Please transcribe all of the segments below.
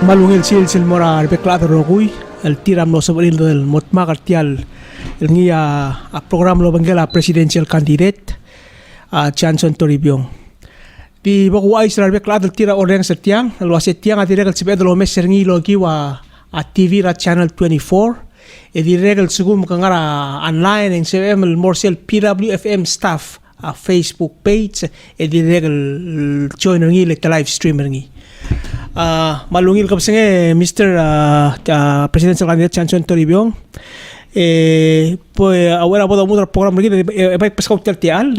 malungil sil mora repeklado rogui el tiram no sabril del motma cartial el ngia a program lo bangela presidential candidate a Johnson Toribiong di bago ay sa repeklado tira oreng sa tiang lo tiang at regal sibedo lo meser ngi lo giwa a TV ra channel 24 e di regal sugum kangara online en CM el morsel PWFM staff a Facebook page e di regal join ngi le live streamer ngi malungil ka pasenge Mr. Presidential Candidate Johnson Toribiong pues ahora puedo mudar program lagi baik pas kau tertial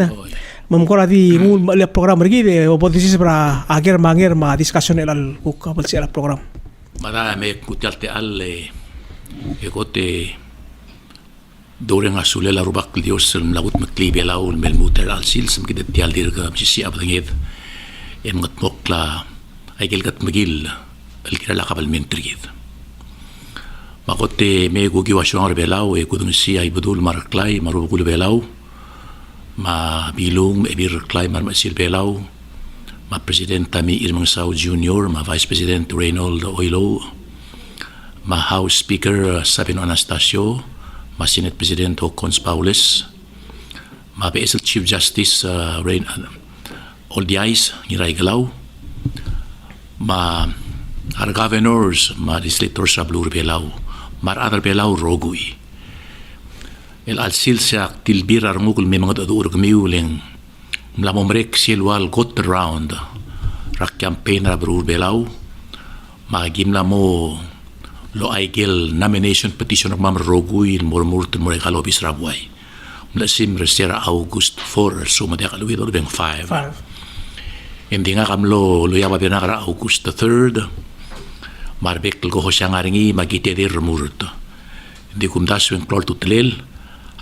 memkora di le program lagi de oposisi para agar mangir ma discussion el buka balsi el program mara me kutal te al ekote doreng asule la rubak dios lagut maklibe laul mel muter al sil sem kidet tial dirga bisi abanged en mokla ay gilgat magil el kirala kabal mentrigid makote me gugi wasyon rebelaw e kudun si ay budul maraklay marugul belaw ma bilung e bir klay mar masil belaw ma president Tami Irmang Sao Jr. ma vice president Reynold Oilo ma house speaker Sabino Anastasio ma senate president Ocons Paules ma BSL chief justice Oldiais Niray Galaw ma our governors, ma legislators sa Blue Belaw, mar other Belaw Rogui. El alsil sa tilbir armugul may mga dadur kamiuling mlamomrek silwal got around rak campaign ra Blue Belaw magimla mo lo aigel nomination petition ng Mam Rogui murmurten mo rekalobis rabway. Mula sim resera August 4 suma de kaluwido beng 5. Hindi nga kamlo luyaba binakara August 3rd marbek ko siya nga ringi magitedir murto hindi kumdas yung klor tutlel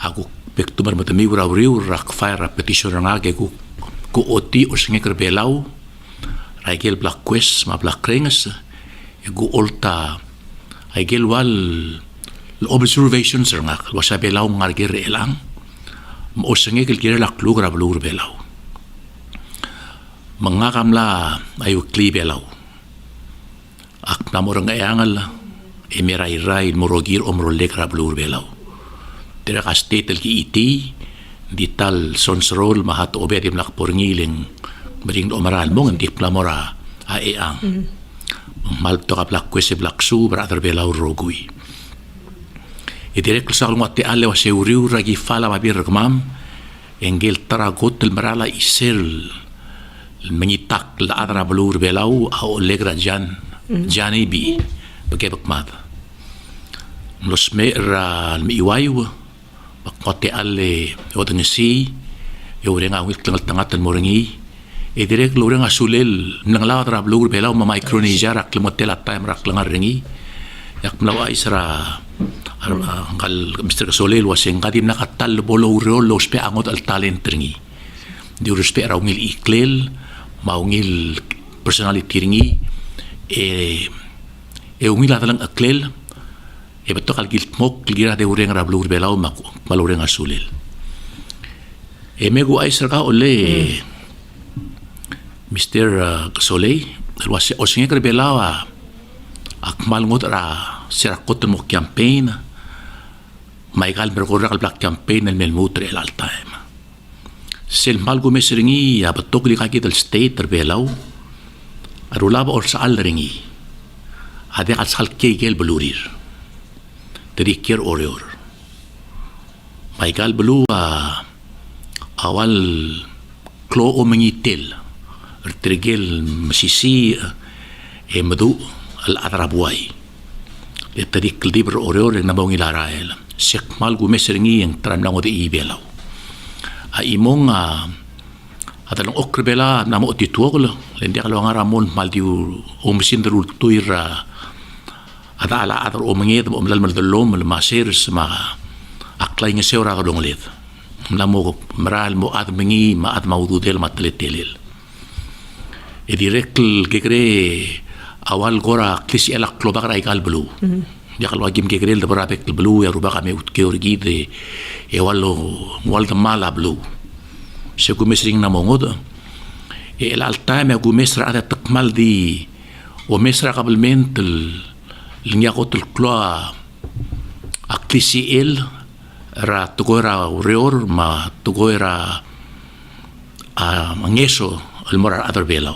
ako pektumar matami uraw rak fire petition nga ge ku oti o singe kerbelaw raigel black quest ma black rings gu olta aigel wal observations nga wasa belaw nga gere elang mo singe gere lak lugra blur belaw mga kamla ayo klibelaw ak namorang ayangal emiray-ray morogir omrolek rablur belaw tira ka state ki iti dital sonsrol mahat obedim lakporngiling maring omaral mong hindi plamora aeang malto ka plak kwese blak su brother belaw rogui idirek sa kalungwate ale wa seuriu ragi fala mabir kmam engel taragot marala isel mengitak la adra blur belaw au legra Jani bi bagay mat los mera miiwayo bakmote alle odeng si yorenga wit tlangal tangatan morengi e direk lorenga sulel nang la adra blur belaw ma micronesia rak lemotel time rak langar rengi yak mlawa isra ngal Mr. Solel waseng kadim nakatal bolo rolo spe angot al talent rengi di respe raungil iklel maungil personality ringi umila talang aklel beto kal giltmok gira de ureng rablur belaw malureng asulil mego ay sarka ole Mr. Soley was osinge kerbelaw akmal ngot ra sirakot mo campaign maigal berkorak black campaign el melmutre el all time sel malgo mesringi betok li kakit el state terbelaw arulaba or sa alringi ade al salke gel blurir terikir oreor maigal blu awal klo o mengitel tergel masisi madu al adrabuay terik libro oreor na bawng ilarael sekmal gumesringi yang tram lang odi ibelaw imong atalong okrebela namo tituoglo lendi kalau ngaramon maldiu umsin derul tuira adala adar omnged omlal maldolom masir ma aklay nga sewra ka donglet namo maral mo admengi ma ad maududel matletelil e direkl gegre awal gora klisi elak klobak raikal blu ya kalau agim gegre de barabek blu ya rubaka me utke orgide e wal mala blu se gumesring na mongod el alta me gumesra ada takmal di ومصر قبلمنت النياقوت الكلا أكليسيل را تغيرا وريور ما تغيرا نيسو المرار أدر بيلاو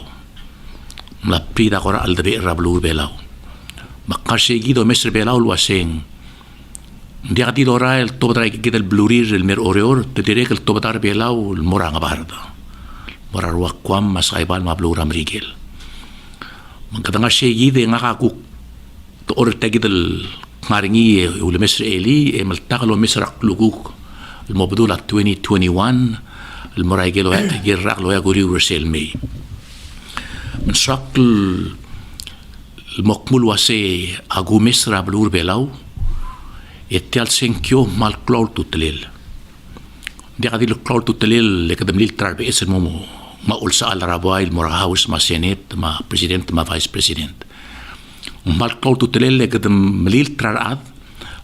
ما بريدا قرا الدبي رابلو بيلاو ما قاشي جيدو مصر بيلاو الواسين دي غادي دورا التوبدار كده البلورير المير اوريور تديريك التوبدار بيلاو المورا غباردا مورا وقوام مسايبال ما بلورا مريجل من كده غاشي جيدي غاكو تور تجد النارني ولا مصر إلي ملتقلوا مصر قلوق المبدولة 2021 المرايجلو يجرقلو يقولي ورسيل مي من شكل المقمول واسي أقو مصر بلور بلاو يتيال سنكيو مال كلول توتليل دي قادي الكلول توتليل اللي قدم لي الترار باسم مومو ما أقول سأل رابواي المراهاوس ما سينيت ما بريزيدنت ما فايس بريزيدنت ومال كلول توتليل اللي قدم مليل ترار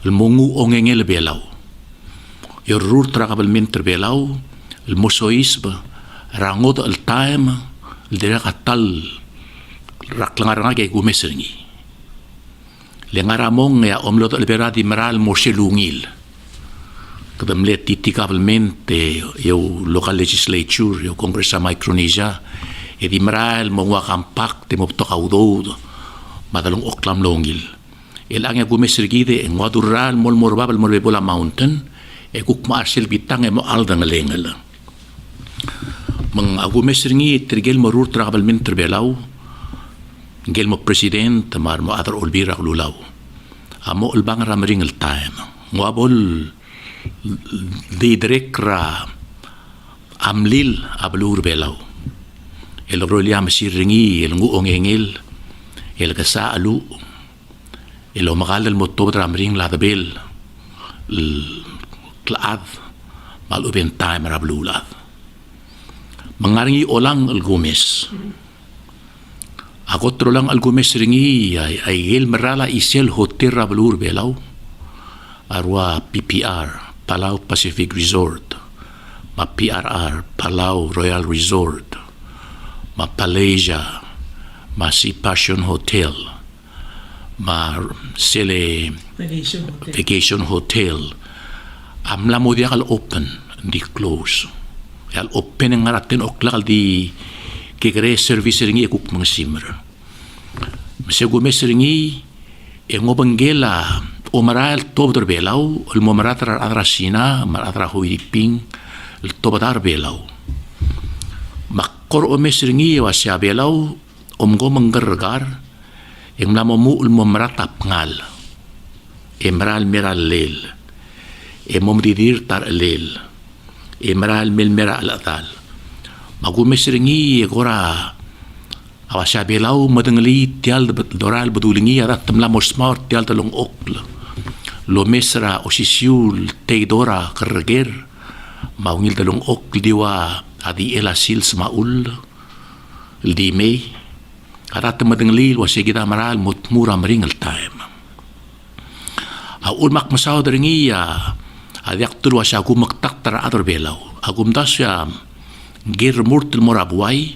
المونغو أونغيني لبيلاو يرور تراقب المنتر بيلاو الموسويسب رانغود التايم الدريق التال راكلانغارنا كيكو مسرني لنغارامون يا أملوت البرادي مرال موشيلونيل قدم لي تيتي كابلمنت يو لوكال ليجيسلاتور يو كونغرسا مايكرونيزيا يدي مرال مونغوا كامباكت مبتوكا ودود مادالون أقلام لونيل الآن يقو مسرقي دي انوادورال مول مرباب المربولا ماونتن يقوك مارسل بيتان يمو ألدن لينغل من أقو مسرقي ترجل مرور تراقب من تربيلاو جيل مو بريسيدنت مار مو أدر أولبي رغلولاو أمو البان رامرين التايم وابول دي دريكرا أمليل أبلور بيلاو الروليا مسير ريني النغو أونغينيل الكسا ألو إلو مغال المطوب رامرين لادبيل الكلاذ مالو بين تايم رابلولاذ mengaringi olang algomes. Ako trolang algomes ringi ay gel merala isel hotel rablur belaw. Arwa PPR, Palau Pacific Resort. Ma PRR, Palau Royal Resort. Ma Palasia, ma Si Passion Hotel. Ma Sele Vacation Hotel. Amla mo dia kal open, di close. Al open ng ngaratin oklal di kikere service ringi ekuk mga simmer. Masyago mes ringi ngobanggela umaral tobdor belaw ulmomaratar adrasina maradra huiping tobadar belaw. Makkor o mes ringi wasya belaw umgo manggargar nglamomu ulmomaratap ngal. Emral meral lel. Emomdidir tar lel. Emeral milmera alatal. Magumes ringi agora awasya belaw madengli tial doral bedulingi arat temla mosmart tial talong okl. Lo mesra osisiul teidora kerger maungil talong okl diwa adi elasil smaul di me arat madengli wasigida maral mutmura meringal time. Aul mak masaw ringi Adik tu luas aku maktak tera atur belau. Aku mtasya gir murtul morabuai,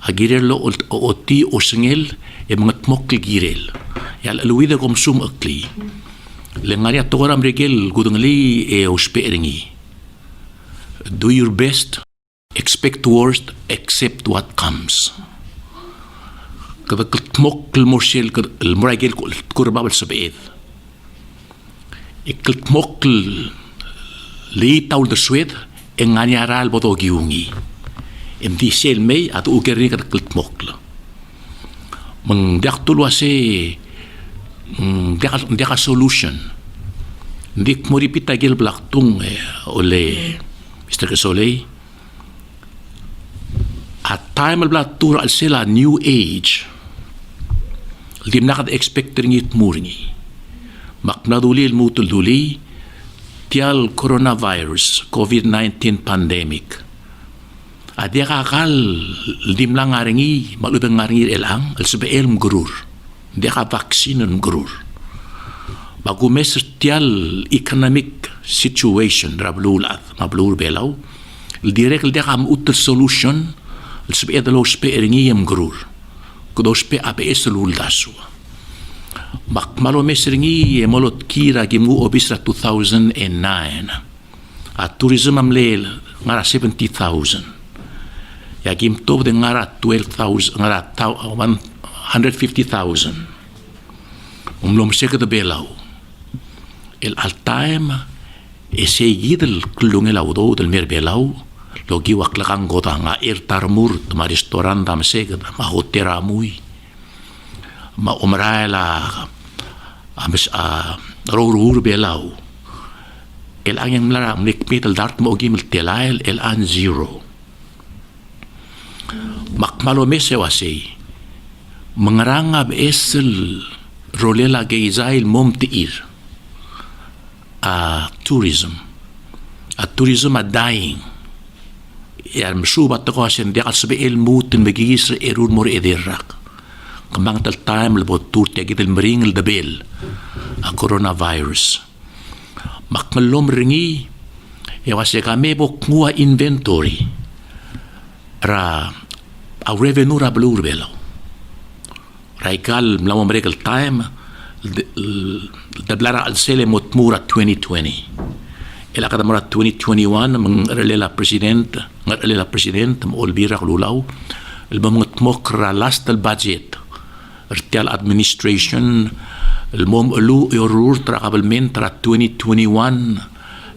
agirel lo oti osengel mengat mokil girel. Yal luida komsum akli. Lengaria toram regel gudengli osperingi. Do your best, expect the worst, accept what comes. Kada mokil morsel el moragel kurbabel sabeed. Ikelt mokil li taul de swed en anyaral bodo giungi em di sel mei at ugerin kat klt mokla meng dak tul wase dak solution dik mori pita gel blaktung ole Mr. Kesolei at time al blatur al sela new age lim nakad expecting it muringi maknaduli el mutul duli tial coronavirus COVID-19 pandemic adia kakal dim lang ngaringi malubang ngaringi elang al sebel mgrur dia ka vaksin mgrur bagu mes tial economic situation rablulat mablur belaw direct dia kam ut solution al sebel lo speringi mgrur kudospe APS luldasu. Makmalo mesringi molot kira gimu obisra 2009. At tourism amlel ngara 70,000. Ya gimtob de ngara 12,000 ngara 150,000. Umlom seka de belau. El altaim seguid el klungel audo del mer belau. Logi waklakan gota nga irtarmur ma restaurant dam seka ma hotera mui. Ma umraela amis rorur belau. El ang yang melara mekmet el dart mo gimel telael el an zero. Makmalo mese wasei. Mengerangab esel rolela geizail mom tiir. Tourism. Tourism dying. Yani msubat ko asin di asbe el mutin megis erur mor ederak. Kamang tal time lebot turte gitel meringel debel. Coronavirus. Makmalom ringi wasya kami bok ngua inventory ra au revenue ra blur belo raikal mlamo merekel time dablara al sele motmura 2020 ela kada mura 2021 mengrela president mo olbira lulaw el bamotmokra last al budget rtial administration المهم له يرور ترى قبل من ترى 2021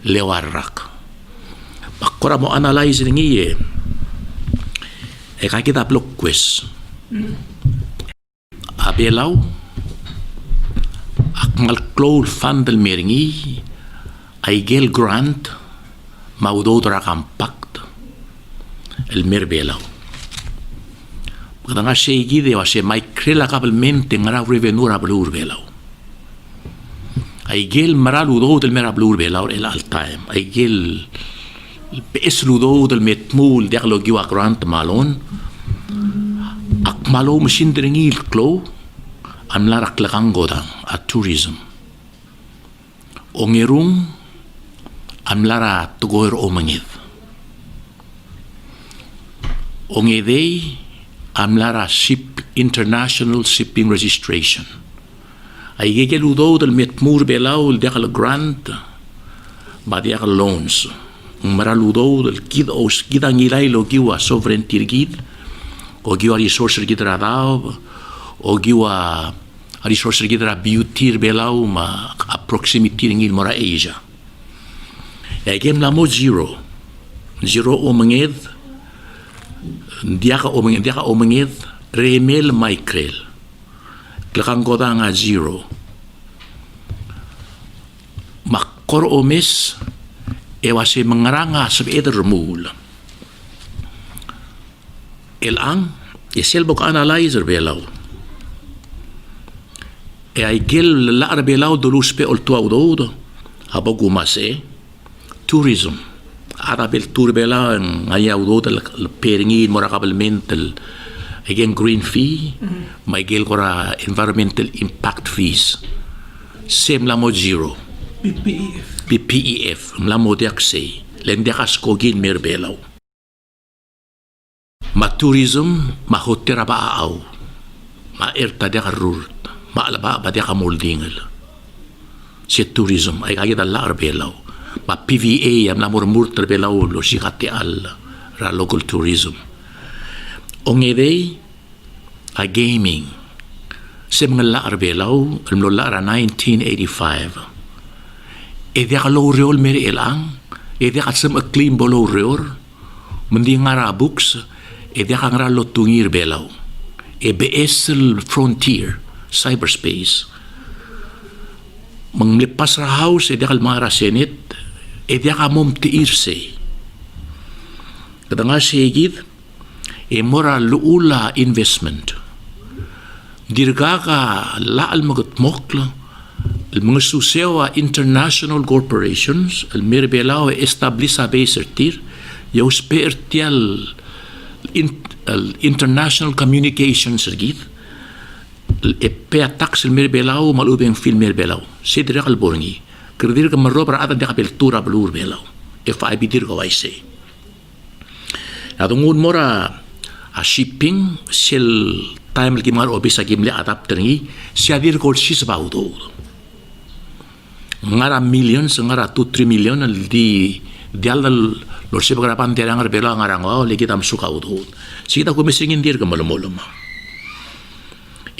لوارك بقرا مو انالايز نيه كان كده بلوك كويس ابيلاو اكمل كلول فاند الميرني ايجيل جرانت موضوع رقم باكت المير بيلاو بقدر شيء جديد وشيء ما يكرلا قبل من تنغرا ريفينو رابلور بيلاو Aigel maral udo del merablur belaur el altaim. Aigel bes udo del metmul dialogi wa grant malon. Ak malo mesin dringil klo am larak lakangodang at tourism. Ongerung am lara tugoir omangid. Ongedei am lara international shipping registration. Ay gegeludo del metmur belau el decal grant ba decal loans maraludo del kid os gidang ilay lo giwa sovereignty gid o giwa resource gid radao o giwa resource gid ra beauty belau ma proximity ngil mora Asia ay gem la mo zero o manged diaka o manged remel micrel Klakang kota nga zero. Makor omis ewasi mengeranga sa eder mul. Elang esel bok analyzer belaw. Ay gel laar belaw dolus pe oltua udo habogumase tourism. Arabel tour belaw ngaya udo del peringin morakabel mental again green fee, may gil ko ra environmental impact fees. Same la mo zero. PPEF. Mla mo diak say. Len diak askogin merbelaw. Ma tourism, ma hotera ba aaw. Ma erta diak rurt. Ma alaba ba diak moldingel. Si tourism, ay kagit ala arbelaw. Ma PVA, am la murmurter belaw, lo sikati al ra local tourism. Ongedei a gaming sem ngala arbelaw almlola ra 1985 e dia lo reol mer elang e dia sem a clean bolo reor mendi ngara books e dia ngara lo tungir belaw e BS frontier cyberspace manglipas ra house e dia kalmara senate e dia kamom tiirse kadanga segid e mora luula investment dirgaga laal magot mokla el mga susewa international corporations el mirbelao establisa besertir yo spertial international communications sergit e pe tax el mirbelao malubeng film mirbelao sidra al borngi kredir ka marobra ata de apertura blur belao e fa bidir ko waise adungun mora a shipping sel time lagi mga office sa gimli adapter ngi siya dir ko sis baudo ngara millions ngara 2-3 million di dial lor siya pagkarapan tira nga rebelo ngara ngo lagi tam suka udo sita ko mesingin dir ka malumulum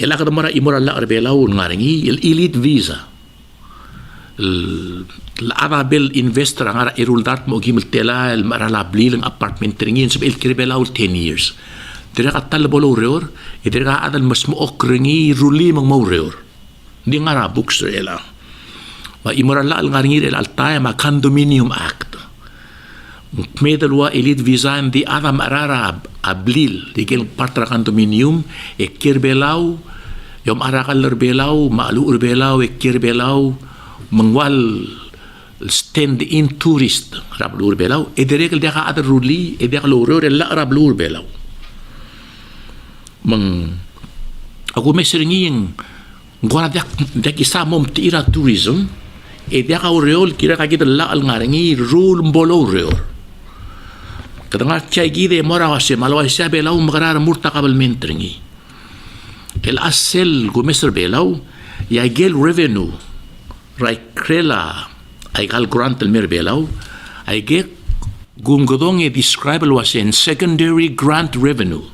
ila ka mara imoral la rebelo ngara ngi elite visa العربيل انفستر عن ايرولدات موجيم التلا المرحله بليل ابارتمنت ترينين سب الكريبلا 10 years درا طلب لو ريور درا هذا المسموع كرني رولي من موريور دي غارا بوكس الا ما يمر لا الغارير الالتاي ما كاندومينيوم اكت ميدل وا اليت فيزا دي ادم ارارا ابليل دي كل بارترا كاندومينيوم الكريبلاو يوم اراقل ربيلاو مالو ربيلاو الكريبلاو mengwal stand in tourist rablur belaw ederek deka ada ruli edek loror la rablur belaw meng aku meseringi yang gua dak isa mom tira tourism edek aureol kira kagit la al ngarengi rule mbolo reor kadang cai gide mora wase malawasa belaw magrar murtaqabal mentringi el asel go meser belaw ya gel revenue Rai krela ay kal grant el merbelaw ay get gumgodong describe was in secondary grant revenue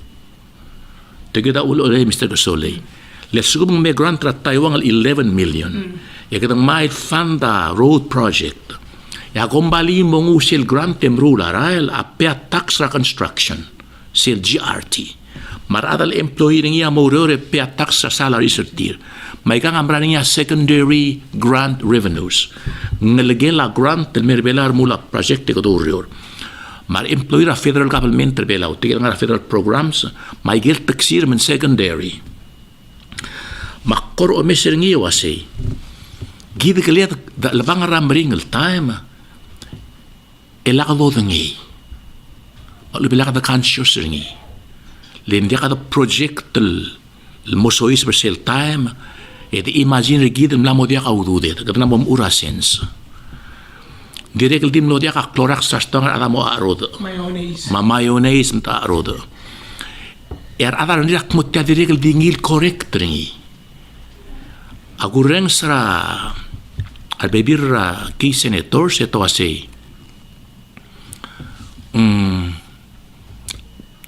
tegeda ulo Mr. Gasole let's go me grant rat Taiwan 11 million ya kadang mai fanda road project ya kombali mong usil grant temrula rail apia tax reconstruction sil GRT maradal employee niya mo re pia tax sa salary certir may kang amra niya secondary grant revenues ngelegela grant del merbelar mula project ko dorior mar employer federal government terbela utigil nga federal programs may gel taksir men secondary makor o meser ngi wase gid kaliat da labang ramring el time elakado ngi alu bilaka da conscious ngi lendi ka da project el mosois bersel time edi imagine gid mlamo dia ka udude kadna mom urasens direk dim lo dia ka clorax sastong ada mo arod mayonnaise mta arod ada ndak mutta direk dingil correct ringi agureng sra al bebir ki senator se to ase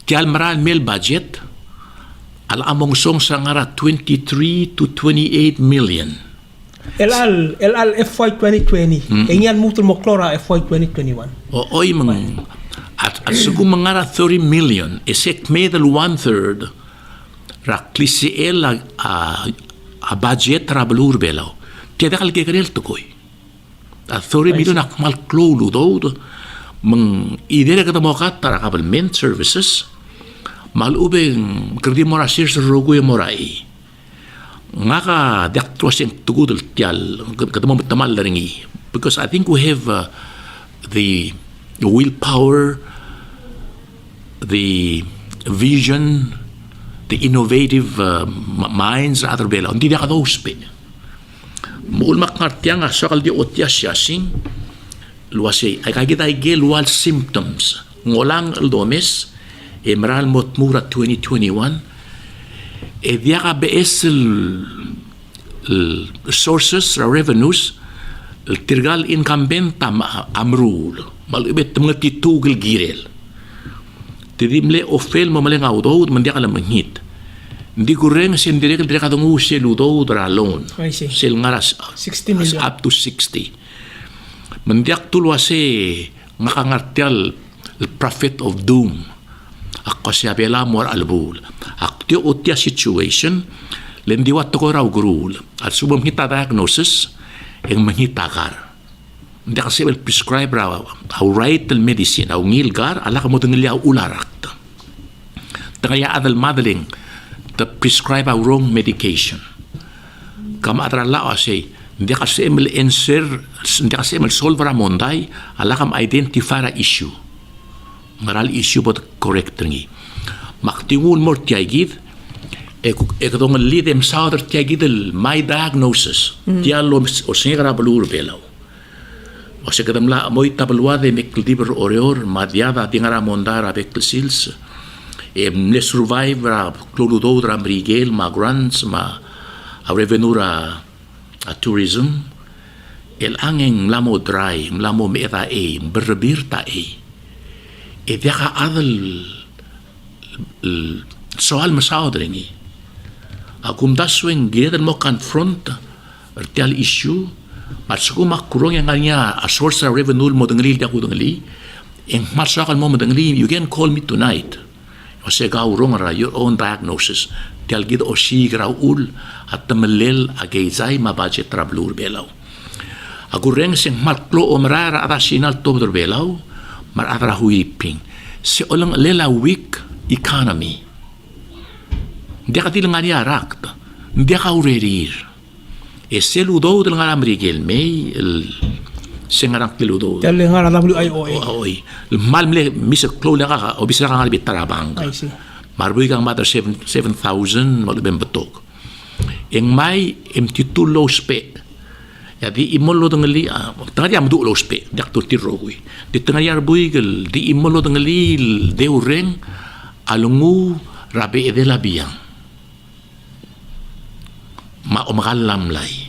tial maral mil budget al among song sangara 23 to 28 million El FY 2020 engyan mutul moklora FY 2021 o oy mang at sugu mangara 30 million esek medal 1/3 raklisi el a budget trablur belaw tiada kal gegrel to koy a 30 million akmal klolu do mang idere kata mokat tara government services mal ubeng kerdi mora sir rogo morai ngaka dakto sing tugudul tial katamo tamal ringi because I think we have the willpower, the vision, the innovative minds other bela hindi ka dospe mul makmartiang asakal di otyas yasing luwasi ay kagita ay gelwal symptoms ngolang aldomes Emerald Motmura 2021 dia ka bees sources revenues tirgal incumbent amrul malibet mga titugil girel tidimle ofel mamaling awdod mandia ka lamang hit hindi ko rin sindirek dire ka tungu seludo dra loan sel ngaras 60 million up to 60 mandiak tulwase ngakangartial the prophet of doom ako siya bela mor albul akti utya situation lendi wat ko raw gurul at subam hita diagnosis ang mangitakar hindi kasi prescribe raw how right the medicine how ngilgar ala ka mo tengilya ularak tangaya adal madaling the prescribe a wrong medication kama atrala kasi hindi kasi hindi kasi solve ra monday ala kam identify ra issue maral issue but correct ringi maktingul mo tiagid ekadong lead them south tiagid my diagnosis dialo o singra balur belaw o se kadam la moy tabalwa de mekliber oreor madiada dingara mondara beksils ne survive ra kludo ra brigel ma grants ma a revenue ra a tourism el angeng lamo dry lamo meta berbir ta dia ka adal soal masao drengi akum dasweng gidan mo confront artial issue at sukuma kurong yang kanya a source of revenue mo dengli dia ku dengli en masakal mo dengli you can call me tonight o se ga urong ra your own diagnosis tial gid o sigra ul at tamelel agezai ma budget trablur belaw agureng sing matlo o marara ada sinal to belaw mar adra huiping si olang lela weak economy dia ka tilang ani arak dia ka urerir e seludo del ngara mrigel me el sengarang kiludo Tel ngara WIOA. oi mal mle misa klo la ka obisa ka ngal bitarabang I see. marbuy kang matter 7,000 malubem betok eng mai em titulo spe ya di imolo dengali tengah dia mdu lo spe dak tu tirogui di tengah dia buigel di imolo dengali de ureng alungu rabe de la biang ma omagalam lai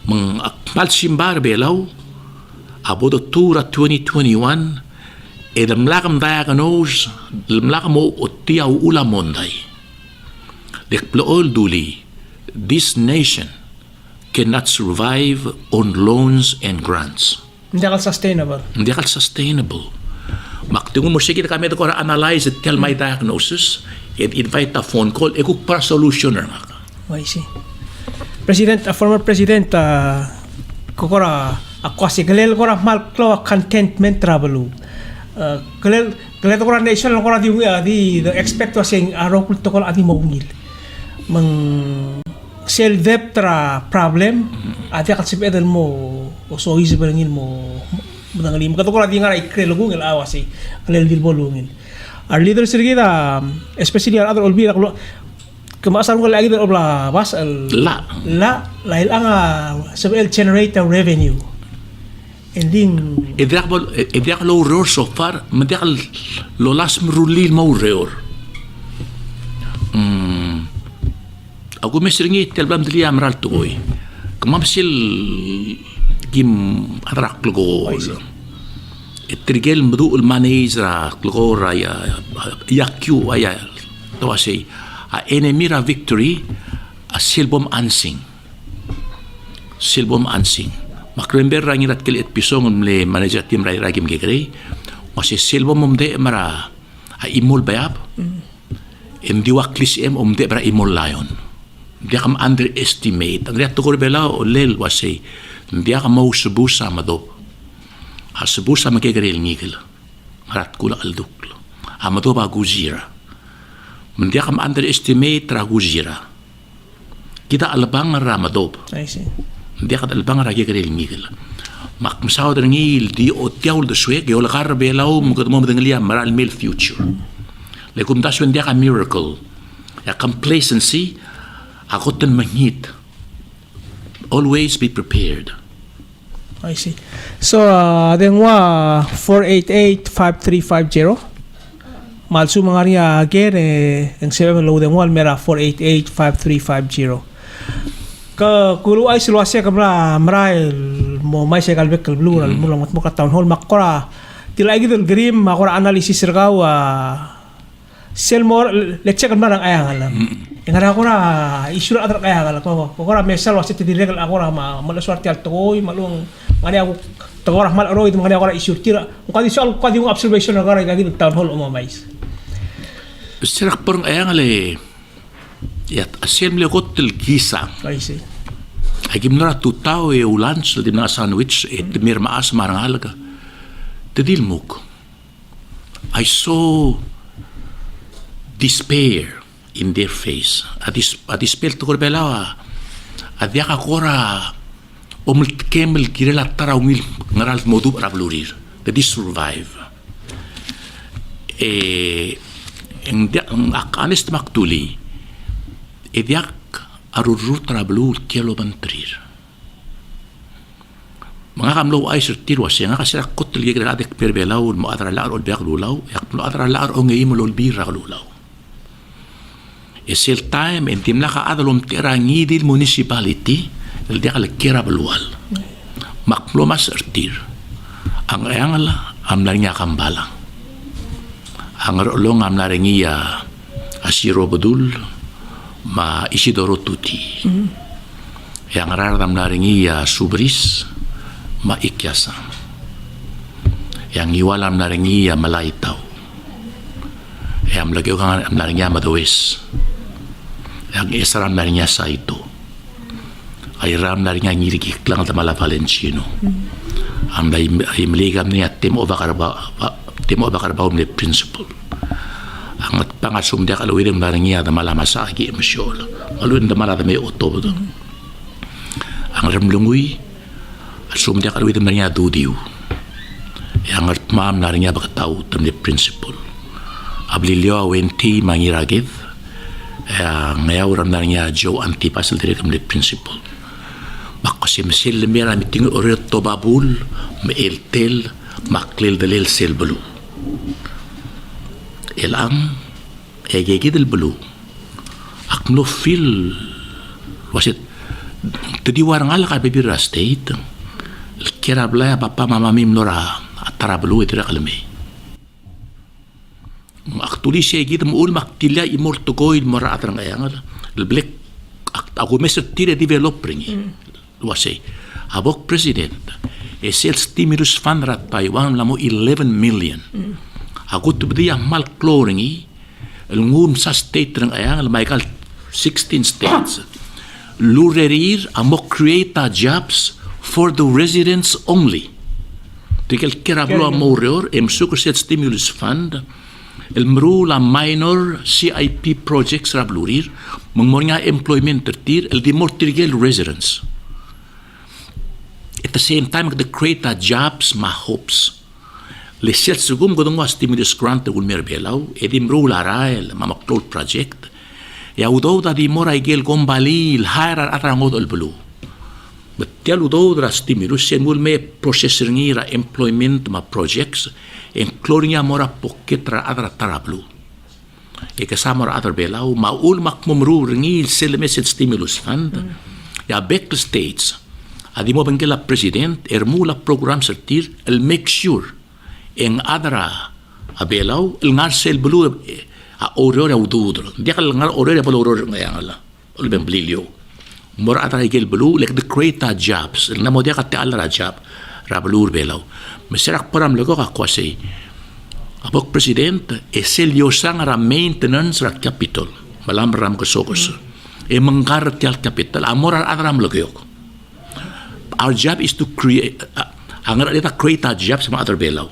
meng akmal simbar belaw abodo tura 2021 edam lakam diagnose lakam mo otia ula monday dekplool duli this nation cannot survive on loans and grants Hindi ka sustainable. hindi ka sustainable maktingon mo sige kami ko analyze it tell my diagnosis and invite a phone call ekuk para solutioner nga I see. President, former President, kokora, ako kasi galil ko ra malklo contentment travel. Galil ko ra nation ko ra di the expect was saying araw kulto ko ati maungil. Mang self debt tra problem ati kasi pedal mo o so easy balangin mo manangalim kato ko ra di nga ikrelo gungil awasi galil dil bolungin. Our leaders kita especially our other olbira kemasan ko lagi dari obla bas la lail ang sabi generate the revenue ending idrak lo ror so far mendak lo las merulil mau reor aku mesringi telbam dili amral toy kemamsil gim adrak logo etrigel mdu ul manizra logo raya yakyu aya tawasi a enemira victory a silbom ansing makrember rangirat kelit pisong mle manager team rai ragim gegre wasi silbom umde mara a imol bayab em diwaklis umde bra imol lion dia kam underestimate dia to bela o lel wasi dia kam mau subusa madop a subusa magegre ngigel marat kula alduk amado ba guzira mendia kam underestimate raguzira kita albang ramadob I see. dia kat albang ragi kerel ngil mak masaw ngil di otiaul de swek yo la garbe law mo mo dengalia maral mil future lekum das when dia ka miracle ya complacency agoten magnit always be prepared. I see. So denwa 488-5350 Malsu mga niya again ang 7 low den wall mera 488-5350 kulu ay silwasya kamra maral mo may sekal bekal blue mo lang mo ka town hall makora tila gidul grim makora analysis sergaw sel more let's check kamra ang ayang alam ngara ko na issue adra kaya alam ko ra mesal wasya ti legal ako ra malaswarte al toy malung ngani ako tagora mal aro itu ngani ako ra issue tira kadi sol kadi mo observation ngara gagi town hall umamais Serak porong ayang ale yat assembly hotel kisa I see. agim nara tutao ulans di na sandwich mir maas marangal ka tedilmuk I saw despair in their face a despair to korbela adia ka kora kemel girela tarawil ngaral modu rablurir they survive ang akanis maktuli ediak arurur trablul kelo bantrir mga kamlo ay sir tirwa siya nga kasi akot tilgi kada dek perbelaw mo adra laar ol biak lulaw yak mo adra laar o ngayon mo lulbira lulaw isil time en timla ka adalom tira ngidil municipality el dia kala kira belual makplomas ertir ang ayangala amlarnya kambalang ang rolong amlarengia asiro bedul ma Isidoro Tuti yang rara amlarengia subris ma ikyasam yang iwalam narengia malaitaw yang lagi orang narengia madawes yang esram narengia saito ay ram narengia ngirikik lang tamala Valenciano ang ay maligam niya timo bakarabaw ni principle ang pangasum dia kalau idem narengia tamala masagi emosyol maluin tamala tamay otobo ang ramlungui asum dia kalau idem narengia dudiu yang art maam narengia bakataw tamni principle ablilio awenti mangiragid ngayaw ram narengia Joe Antipas al direkam ni principle kasi masil mera miting oreto babul maeltel maklil dalil sel belu elang egegid el belu akno fil wasit tadi warang ala ka bibira state kira blaya papa mama mim nora atara belu itira kalme aktuli segid mul maktilya imortugoid mora atrang ayangal el black ako meso tire developing wasay abok president esel stimulus fund rat Taiwan lamo 11 million ako tubdiya mal cloringi el ngum sa state ng ayang Michael 16 states lurerir amo create jobs for the residents only tikel kirablo amoror emsukuset stimulus fund el mru la minor CIP projects rablurir mengmonya employment tertir el dimortirgel residents. At the same time, the create jobs ma hopes. Leset sugum godong was stimulus grant ul merbelaw edim rula rael mamaklol project. Ya udaw da di mora igel gombalil hairar atrangod ul belu. Betel udaw da stimulus sen mul me processor ngira employment ma projects including ya mora poketra adra tarablu. E kasama ra adra belaw maul makmumru ringil selmeset stimulus fund. Ya back to states. Adi mo bangkela president ermula program sertir el make sure en adra abelaw el ngar sel bulu a orore ududro dia kal ngar orore bulu orore ngayangala ul ben blilio mor adra igel bulu like the create jobs el namo dia katte alra job rabulur belaw meserak param lego ka kwase abok president esel yosang ra maintenance ra capital malam ram ko sokos e mangar tial capital amor adram lego. Our job is to create hangar dita create jobs sa mga other belaw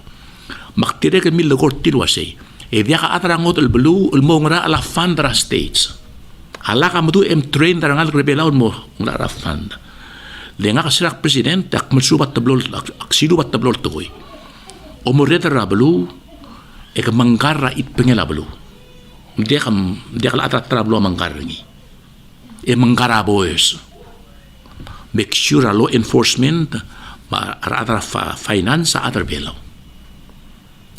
maktire ka mil lagor tilwasay dia ka atrangot el belu el mongra ala fundra states ala ka mudu train darangal rebelaw mo ngara fund lenga ka sirak president ak masubat tablol ak silubat tablol tukoy o moreta rabelu e ka mangara it pengela belu dia ka atra trablo mangara ngi e mangara boys make sure law enforcement ma rather finance other belaw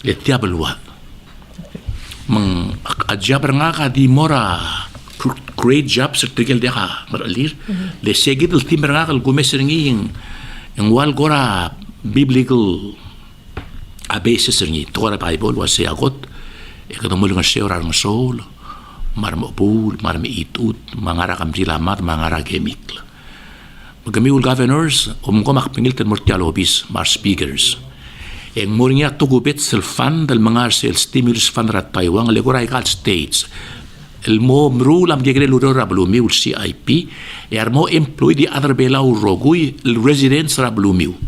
let dia beluat mang ajab nga ka di mora create jobs certificate dia ka maralir le segit el timber nga kal gumeserngi yung wal gora biblical basis ngi tora bible was agot e kada mo nga seora ng soul marmo pul marmi itut mangara kam dilamat mangara gemik Magamiul governors, ko makapingil tan mortial obis, mar speakers. Eng moringa tugubit sil fund del mga sil stimulus fund rat Taiwan, legoray kal states. El mo mrul am diagre luro rablumiul CIP, er mo employ di other belaw roguy, el residents rablumiu.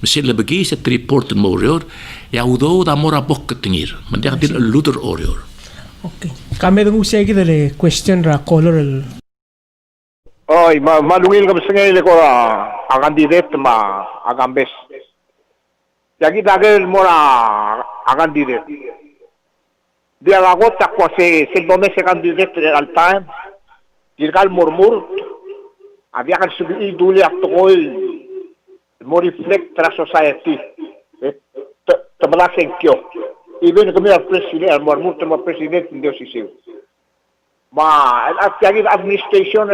Mesin lebagi sa report mo orior, ya udo da mora bok katingir. Mandiak din el lutor orior. Okay. Kami dong usay kita le question ra color el Oy, malungil kami sa ngayon ko ang candidate ang ambes. Yagi dagel mo ang candidate. Dia ako takwa si Silvome si candidate al time. Jirkal murmur. Abi akan subi iduli at tukoy. mo reflect tra society. Tabalaseng kyo. Even kami ang president, mo president hindi sisiw. At yung administration,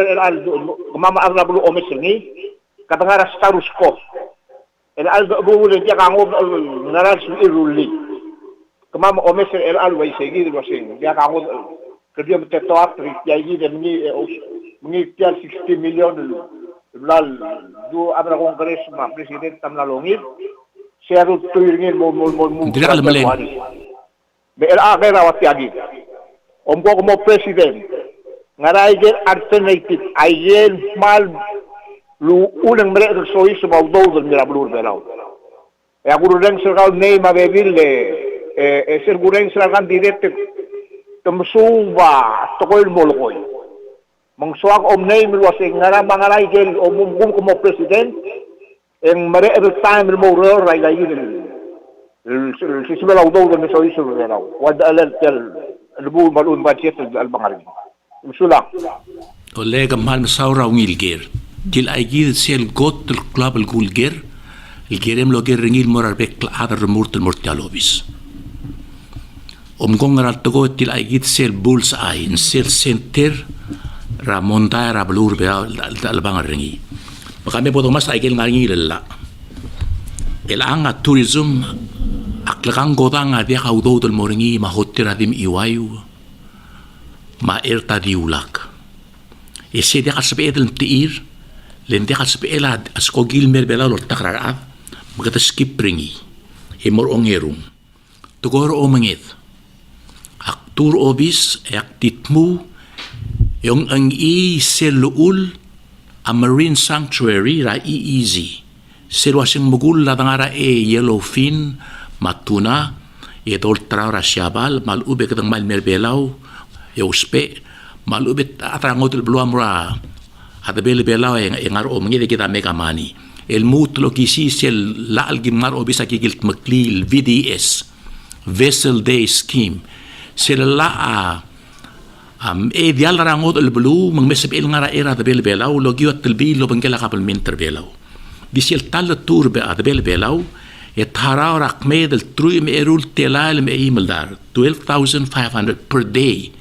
kumamaang na bulo omis ni, katangara status quo. Buulan niya kang naral sa iruli. Kumama omis always sige, diya kang kaya mo tetoat, yagi na mga 60 million lal do abra kongres ma president tamlalongit siya ro tuyringin mo Hindi na kalamaling. Kaya rawat yagi. Ombo mo president ngaray gen alternative ayen mal lu unang mele do soy sa mawdo del mirablur belaw. E aguro lang sa kau nei mabebil sir gureng sa kandidat tumsuba tokoy molkoy. Mangsuag omnay milwasing nga na mga raigel o mumbum ko mo president en mare every time mo ro ray yun si simelaw daw na so isu na wad alal tel lubu malun budget al bangari musula Kollega mahal masaura ngilger til aigid sel got el club el gulger el gerem lo ger ngil morar bek adar murtel mortalobis omgong ral togo til aigid sel bulls eye sel center ra monta ra blur be al bangar ringi makame bodo mas aigel ngaringi lella elanga tourism aklagang godanga dia kaudo del moringi ma hotter adim iwayu ma erta diulak ese dia kasbe edel tiir len dia kasbe elad asko gilmer bela lor takrarad magata skip ringi himor ongerum tugor o mangit aktur obis aktitmu yung ang seluul a marine sanctuary ra easy serwasing mugul la dangara yellowfin matuna doltra ra syabal malube kadang malmer belaw uspe malube atrangot el bluam ra adabel belaw engar o mangide kita mega mani el mutlo kisi sel la algimar obisa kigilt maklil VDS vessel day scheme sel la dial rangot el blu mang mesep el ngara era de belaw logi wat telbi lo bangela kapal minter belaw disil tal tour be ad belaw thara rakmed el truim erul telal me email dar 12,500 per day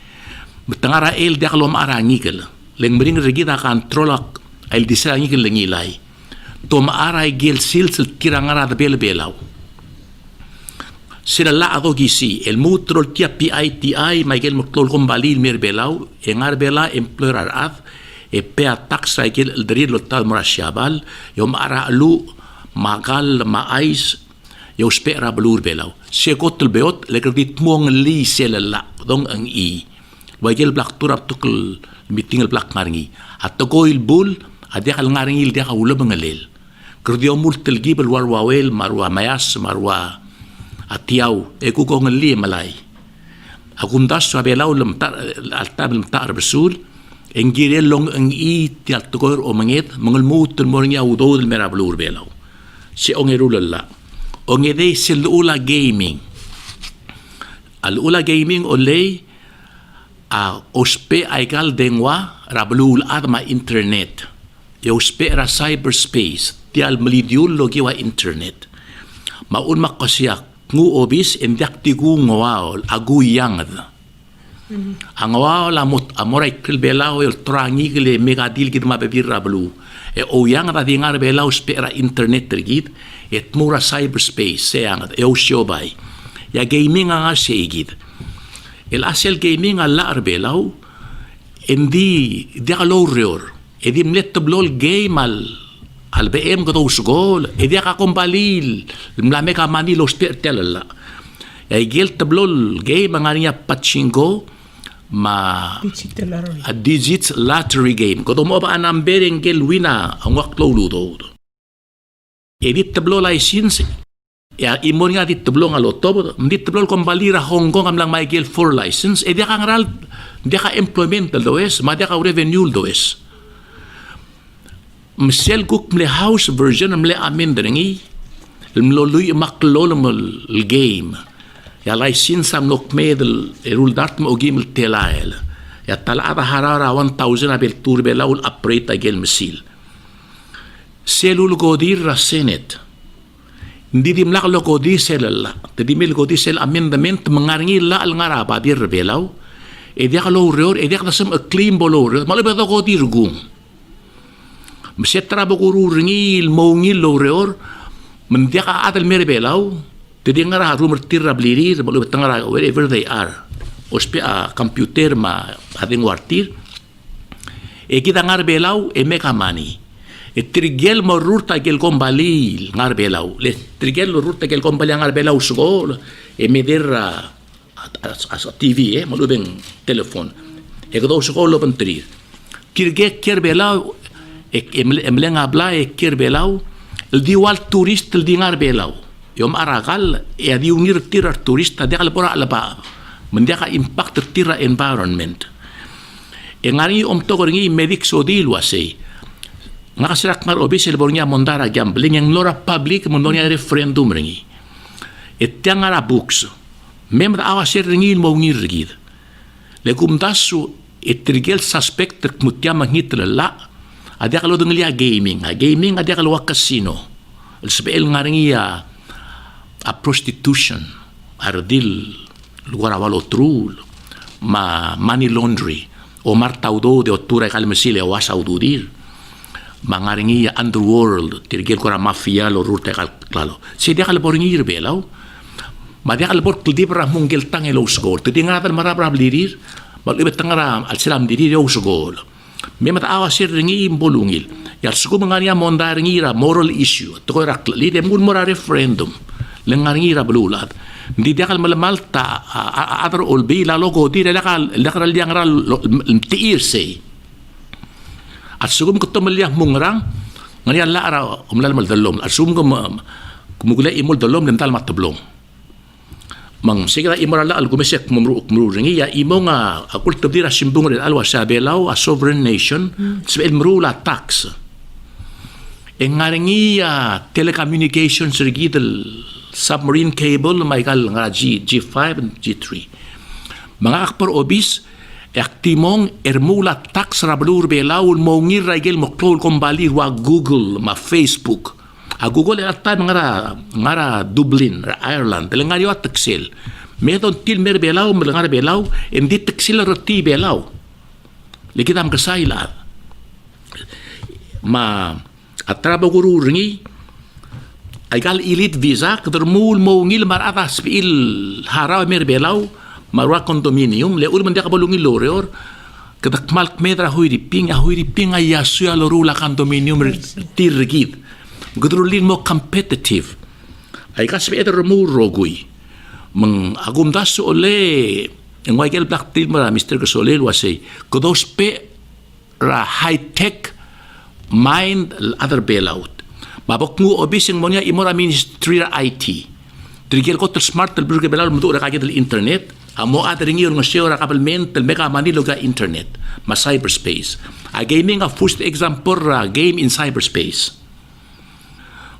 betangara el daklo mara ngigel leng mering regida kan trolak el disra ngigel ngilay tom ara gel silsil kirangara de belaw sila la ado gisi el mutrol tia PITI Michael mutlol kombalil mir belaw engar bela employer ad pea tax cycle el drir lotal murashabal yom ara lu magal mais yo spera blur belaw se kotel beot le kredit mong li sela la dong ang Michael black turap tukul meeting el black ngaringi at goil bull adya kal ngaringi dia ka ulo bangalel kredio multel gibel warwawel marwa mayas marwa atiaw kukong li malay akundas sa belaw lamtar altab lamtar besul engire long ang tial tukor o mangit mangal mutun mornya udo del merablur belaw si ongerulalla ongede silula gaming alula gaming olay ospe aikal dengwa rablul adma internet ospe ra cyberspace tial malidyul logiwa internet maun makasyak ngu obis endak tigu ngawal agu yangad ang ngawal amoray kilbelaw el trangi gile megadil gid mabebirra blu o yangad di ngar belaw spera internet tergid et mura cyberspace sayangad osyobay ya gaming nga sigid el asel gaming alla arbelaw endi dialoryor edi mlet blol game al BM ko dos gol dia ka kombalil mlame ka manilo telala ay gel tablol game nga niya pachingo ma digits lottery game ko mo ba number gel wina ang waklo ludo edit tablol license ya imon nga dit tablol nga loto dit tablol kombalira Hong Kong am lang may gel for license dia ka ngaral dia ka employment does ma dia ka revenue does Michelle Cook mle house version mle amin drengi mloluy maklol ml game ya license am nok medel erul dart mo game telael ya talaba harara 1000 abel tur belaul operate agel misil selul godir ra Senate. Hindi di mlak lo godi sel la. Tadi mil godi sel amendment mengaringi la al ngaraba dir belaw. E dia kalau reor e dia kasem a claim bolor. Malu beto godi rugum. Mesetra bokuru ringil mongil lo reor. Mendia ka atal mere belaw. Tadi ngara rumor tirra blirir malu betangara wherever they are. Ospe a computer ma ading wartir. E kita ngar belaw e meka mani. E trigel mo rurta gel kombali ngar belaw. Le trigel rurta gel kombali ngar belaw sugol. E medera as TV mo lubeng telefon. E kado sugol lo pentrir. Kirge ker belaw e emleng abla e ker belaw. El diwal turist el di ngar belaw. Yom aragal e adi unir tirar turista de kalpora alaba. Mendiaka impact tira environment. E ngari to ringi medik sodil wasay. Nga kasirak ngar obis elbornya mondara gambling yang lora public mondonya referendum ringi. Et tiangara books. Mem da awa ser ringi mo ngir rigid. Legum dasu et trigel suspect mutya manghit la. Ada kalau dengelia gaming. Gaming ada kalau casino. El sebel ngaringi a prostitution. Ardil lugar awalo trul. Ma money laundry. O martaudo de otura kalmesile o asaududir. Mangaringi underworld tirgel kora mafia lo rurte klalo si dia kal boringir belaw ma dia kal bor klidibra mungel tangelo sgol tedi ngata marabra blirir bal ibet tangara al salam diri yo sgol memat awasir ringi bolungil yal suku mangania mondaringira moral issue to kora li dem gun mora referendum lengaringira belulat di dia kal malta other olbi la logo dire la kal liang ral tiir sei at sugum ko tomalya mungrang ngani alla ara umlal mal dalom at sugum ko kumugula imol dalom dental matablong mang sigira imol alla al gumesek mumru ringi ya imo nga akul tabdira simbung rin alwa sa belaw a sovereign nation sbel mrula tax ngaringi telecommunications rigidal submarine cable maikal nga G5 and G3 mga akpor obis Aktimong ermula tax rablur belaul mo ngir ragel mo klol kombali wa Google ma Facebook. A Google at time ngara Dublin, Ireland, telengari wa taxil. Meton til mer belaw melangara belaw endi taxil roti belaw. Likitam kasailat. Ma atraba guru ringi aigal elite visa kedermul mo ngil marata spil haraw mer belaw marwa condominium le urman dia kabalungi loreor kadakmal medra huy riping ya suya lorula condominium tirgid gudrulin mo competitive ay kasbe eder mo rogui mang agumdas ole ngwai gel black til mara Mr. Gasolel wasay kodos pe ra high tech mind other bailout mabok mo obising mo niya imora ministry ra IT trigger ko smart tel burger bailout mo ra kagid internet amo adringi yung siya rakapalment meka manilo ga internet ma cyberspace a gaming a first example game in cyberspace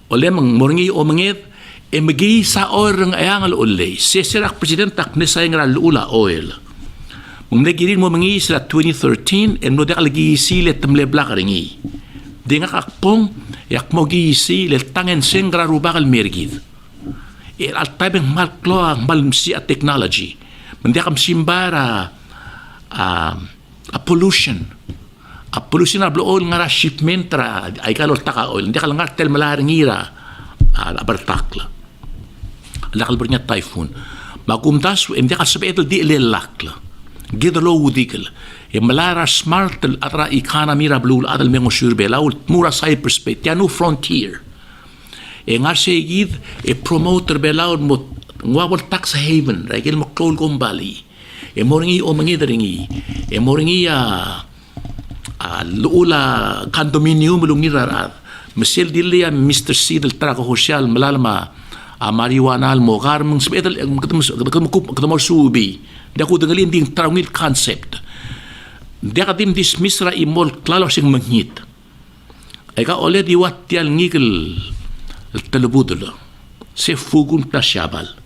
ole mang moringi o manget magi sa orang ayang ulle sesirak president tak ne sayang lula oil mung negirin mo mangi sa 2013 no de lagi silet temle black ringi dinga kakpong yak mo gi si le tangen sengra rubakal mergid al tabeng malklo ang malmsi at technology mendiakam simbara a pollution na blool ngara shipment ra ay kalor taka oil hindi kal ngar tel malaringira abartakla lakal bernya typhoon magumtas hindi kal sabetel di lelakla gidalo udikal e malara smart atra economy ra blool adal mengo surbe laul mura cyberspace tianu frontier e ngar segid e promoter belaul mo ngawal tax haven ragil mo klol kombali e moringi o mangidaringi e moringi lula condominium lungirar mesil dilia Mr. C del trago social malalma marijuana mo garmang spedal ketemu subi da ko dengalin ding traungil concept da ka dim dismiss ra imol klalo sing manghit ay ka ole di wat tial ngigel telebudlo se fugun plasyabal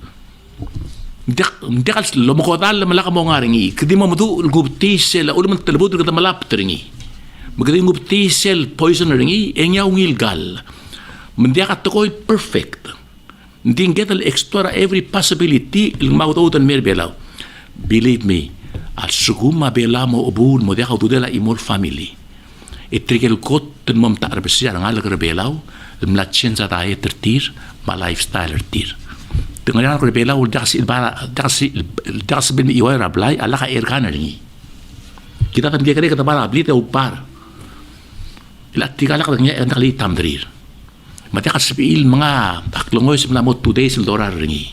Ndekal lomokodal malaka mo nga ringi. Kadi mo madu gubti sila ulo man talabod kada malapit ringi. Magaling T-cell poison ringi, engya ungilgal. Mendia katakoy perfect. Hindi getal explore every possibility il maututan mer belaw. Believe me, al suguma bela mo ubun mo dia kautudela imol family. Itrigel kot ten mom ta arbesya ngal belaw, mlatchen sa tayo tertir, ma lifestyle tertir. Tengah ko belaw dasi bin iway rablay ala ka erkan ringi. Kita tan dia kare kata bala bli te upar. Ila tigala ka nya en kali tamdrir. Mati kasipil mga aklongoy sa mga 2 days dolar ringi.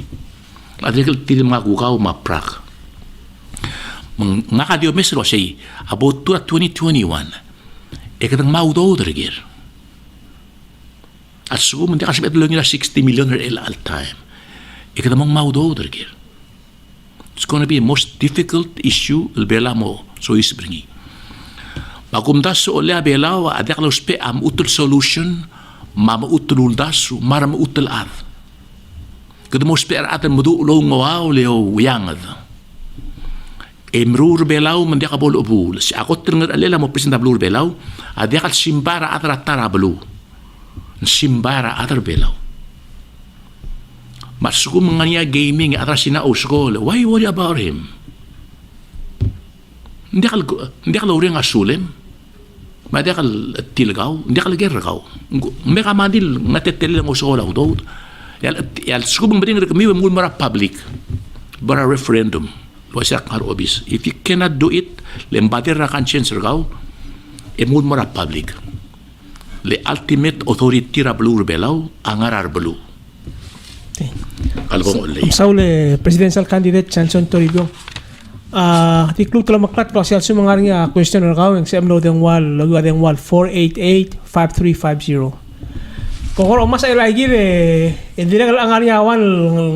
Adikal tili mga kukaw maprak. Mga kadiyo mesro siya about 2021 katang maudaw darigir. At so hindi kasipil lang nila 60 million al time. Katang mga maudaw darigir. It's gonna be a most difficult issue bela mo so isbringi. Magumdas so oleh bela wa adikal uspe am utul solution mama utul dasu maram utul ar. Kada mo spera atan mudu ulong ngawaw leo yangad. Emrur belaw mandi ka bol ubul. Si ako tringat alela mo presenta blur belaw adi kat simbara atra tara belu. Simbara atra belaw. Masuko manganya gaming atra sina uskol. Why worry about him? Hindi ka lauring asulem. Madi kal tilgaw, hindi kal gergaw. Meka madil ngatetel lang usko law do. Yal subong bading rekami mo mara public. Bara referendum. Wasak har obis. If you cannot do it, lembader ra kan chance gaw. Emul mara public. Le ultimate authority ra blue belaw angarar blue. Kalbong olay. Saule presidential candidate Chanson Toribio. Tiklo tala maklat ko siya sumangar nga question na kawing sa MLO deng wal lagu deng wal 488-5350. Kung mas ay lagi hindi na ang ariyawan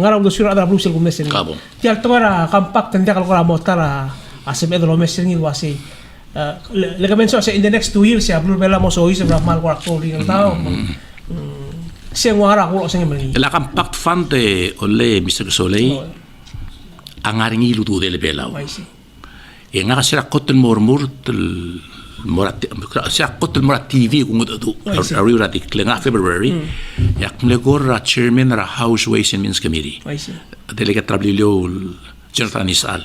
ngaraw do sura ada Brussels kumnes ni. Kabong. Tial tumara compact hindi ka kala mo tara asem edro mes ni wasi. Legamenso sa in the next 2 years ya blue bela mo so is of mal ko ng tao. Siya ngara ko sa ngimali. La compact fund ole Mr. Soleil. Ang aring iluto dele belaw. E nga sira kotel mormur sira kotel morat TV kung ito ariura di klenga February yak mlegor chairman ra House Ways and Means Committee. Delegate Trablilio Jonathan Isal.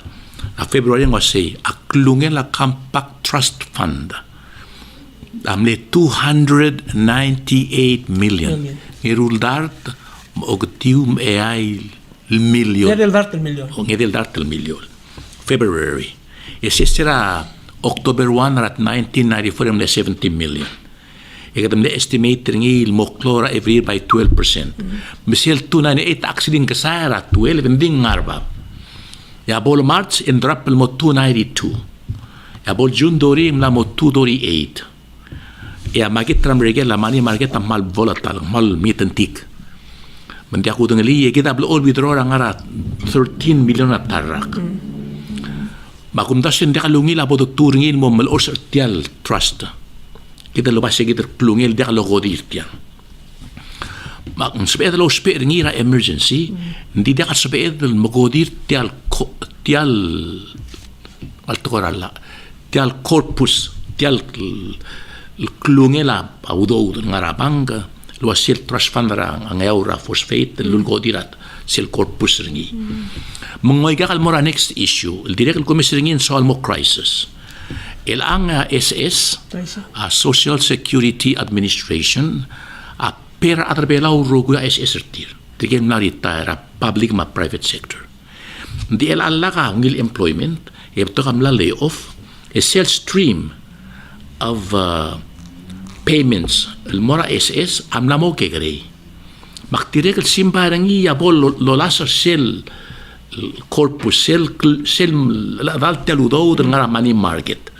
A February nga say aklungen la Compact Trust Fund. Amle 298 million. Ngirul dart ogtium AI million. Ngedel dartel million. Ngedel dartel million. February. Isistira October 1 at 1994 na 70 million. Ikatam na estimate ringi moklora every year by 12%. Misil 298 aksidin kasara 12 hindi ngarba. Yabol March indrapel mo 292. Yabol June dori mla mo 228. Ya magitram regel la mani market mal volatile mal mitantik. Mandi ako dengan liye kita all withdraw ang arat 13 million na tarak. Makumdas hindi ka lungil abo to turingin mo malos tial trust. Kita lubas kita lungil di ka logodir tial. Mak sabi lo spare ngira emergency hindi di ka sabi magodir tial alto korala tial corpus tial klungela audo ngarabang luas sil trust fund ra ang eura phosphate lulgo dirat sil corpus ringi mongoy kakal mora next issue el direct commission ringin so almo crisis el ang SS Social Security Administration a pera atrabelaw rogo SS tir tigem na retire public ma private sector di el alla ka ngil employment epto kam la layoff a sales stream of payments el mora SS amla mo kegre maktirek el simbarangi abol lolasa sel corpus sel la dal teludo del ngara money market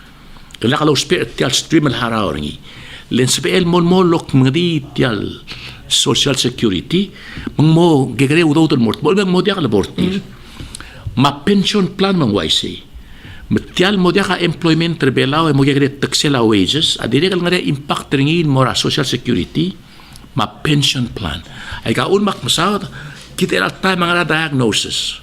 la kalo spirit tial stream el harawngi len spel mon lok ngdi tial social security mo gegre udo del mort bol mo dia kala bortir ma pension plan man waisi Metial mo dia ka employment rebelaw mo gagre taxela wages adire kal ngare impact ringin mora social security ma pension plan ay ka unmak masawat kita el time mga diagnosis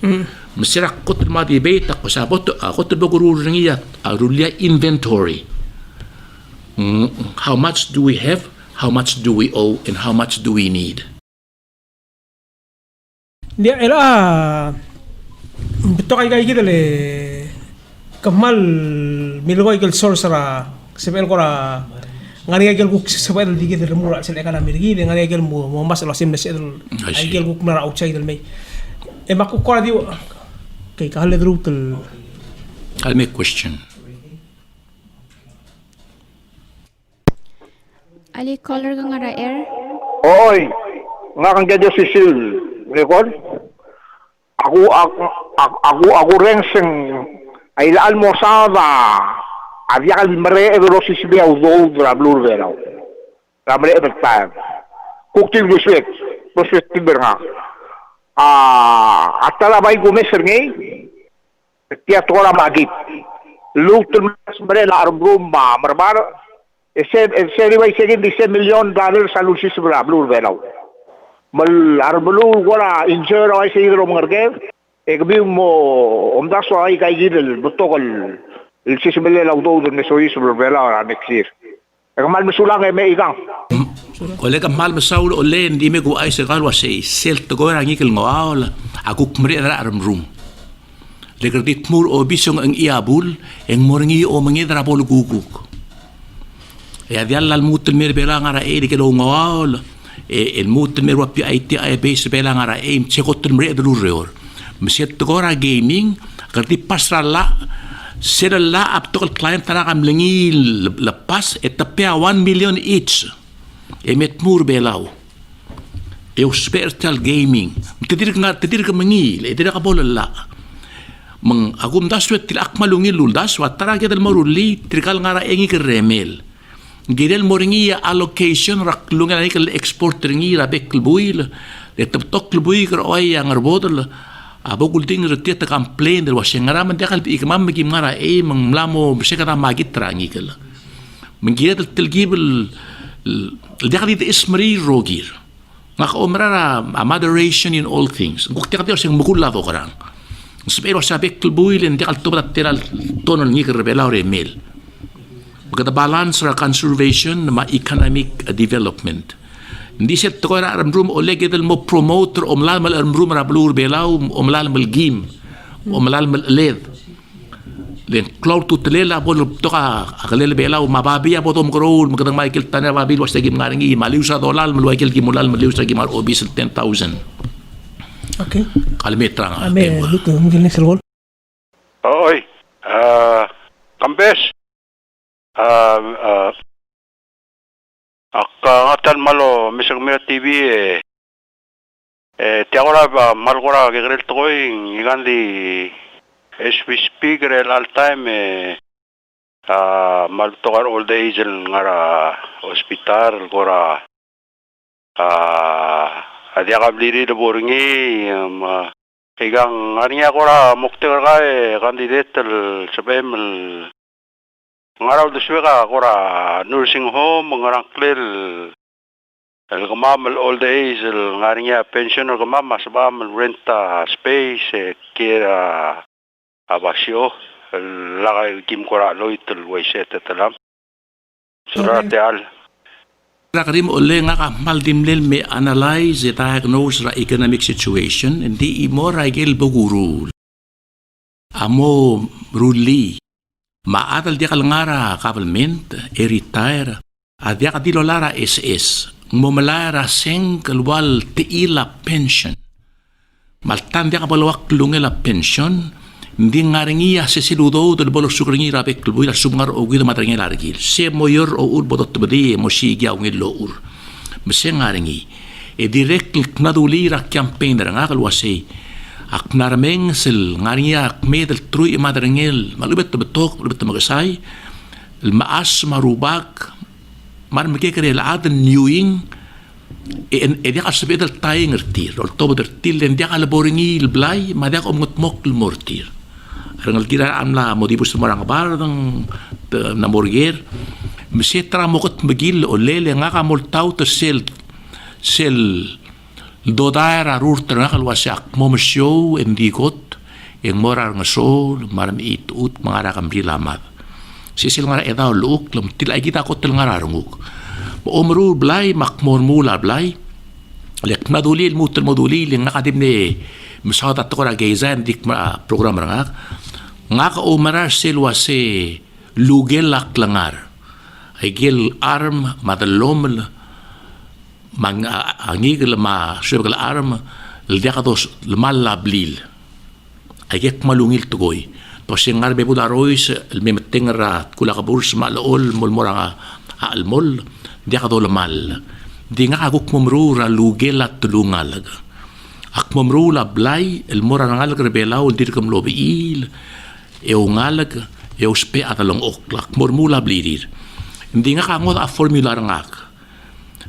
masira kot ma debate ako sa bot ako to boguru ringiya arulia inventory How much do we have, how much do we owe, and how much do we need? Dia era beto kay kita le kamal milway kel sorcerer sebel kora ngani gel guk sebel digi de mura sel ekana mirgi de ngani gel mo mas lo sim nesel ay gel guk mara outside del may e makku kora di kay kahale drutel. I'll make question. Ali caller ka nga ra air. Oy, nga kang gadyo si Sil, record? Ako rin sing ay laan mo sa avia kal mare e lo si sibia u do dra blur vera. Ramre e time. Kuktil guswet, guswet tiberha. Atala bay gumeser ngay. Tiya tora magit. Lutul mas mare la arbrum marbar. Ese bay segin $10 million sa lusis bra blur vera. Mal arbulu wala injure ay sa idro mangargev e gabi mo omdaso ay kay gidel butokal il sisibele la udo de sois bla next year e kamal misulang e me igang Ole ka mal masaul ole hindi me go ay sa galwa say selt go ra ngikil ngawal aku kmri ra aram room le kredit mur o bisong ang iabul eng moringi o mangidra pol guguk e adial al mutul mer bela ngara e de lo ngawal الموت المروة بي اي تي اي بيس بيلا غارا ايم تشيكوت المريد دلوريور مسيت تغورا جيمينج غردي باسرا لا سير لا ابتوك الكلاينت ترى عملني لباس اتبيع 1 مليون ايتش ايمت مور بيلاو يو سبيرتال جيمينج تدير منيل تدير قبول لا من اقوم داسوت الاكملوني لولداس وترى كده المرولي تركال غارا ايغي كريميل Girel moringia allocation raklungan ni kel export ringi rabek kelbuil letop kelbuil ker oy yang arbodel abogul ding retiet complain der wasengara man dekal bi ikmam gi mara e mang mlamo besekata magit rangi kel mengiat telgib dekal it ismri rogir nak omrara a moderation in all things gukti kati sing mukul lavo karang spero sabek kelbuil en dekal tobat teral tonon ni ker belawre mail Maganda balance ra conservation ma economic development. Hindi siya to ra aramrum o legedel mo promoter o mlal mal aramrum ra blur belaw o mlal mal gim o mlal mal led. Len cloud to telela bol to ka akalel belaw mababiya po tom krool magandang Michael Tanner mabil was tagim ngaringi maliw sa dolal malwaikel gimulal maliw sa gimar obis 10,000. Okay. Kalmetra nga. Ame luto mungkin selwol. Oy. Kambes. Akangatan malo misang mira TV tiagora malgora gegrel toing igandi as we speak rel all time mal togar old age ngara hospital gora adiaga bliri de boringi igang ania gora mukter ga candidate sabem ngaraw de swega gora nursing home ngarang klel el gamam old age el ngarinya pensioner gamam masbam renta space kira abasyo la kim gora loitel waiset talam surate al Rakarim ole nga kamal dimlel me analyze the diagnose ra economic situation hindi imo raigel bogurul amo ruli maatal dia kalngara government retire adia kadilo lara SS momalara seng kalwal tiila pension maltan dia kabalwak lungela pension hindi ngaringiya se siludo del bolo sukringi rabe kalbuila subngar o guido matringi largil se moyor o ur bodot bedi mo sigya ngil lo ur mese ngaringi e direct knaduli ra campaign ra kalwase aknarmeng sel ngaringiya akmedel trui madringel malubet betok malubet magasay maas marubak mar mekekere laaden newing e dia kasbedel taying ertir ol tobo dertil den dia kalboringi blay madak omngot mortir rangal kira amla modibus marang bardang na morger mesetra mokot megil olele nga kamoltaw to sel dodaira rurter nga kalwasak momshow endigot yang morar nga sol maram itut mangara kamri lamad sisil nga edaw luuk lam tilay kita ko til nga rarunguk umru blay makmormula blay lek madulil mutul modulil nga kadim ne misada to ra geizan dik program nga ka umarar silwa se lugel laklangar ay gil arm madalom mang angigel ma syurgal arm ldiakados lmalablil ay gek malungil tugoy to singar be budarois elmemeteng ra kula kaburs malol mulmora almol diakado lamal di nga aguk momru ra lugel at tulungalag ak momru la blay elmora ngal rebelaw dir kam lobil ngalag spe atalong oklak mormula blirir hindi nga kangot a formula ngak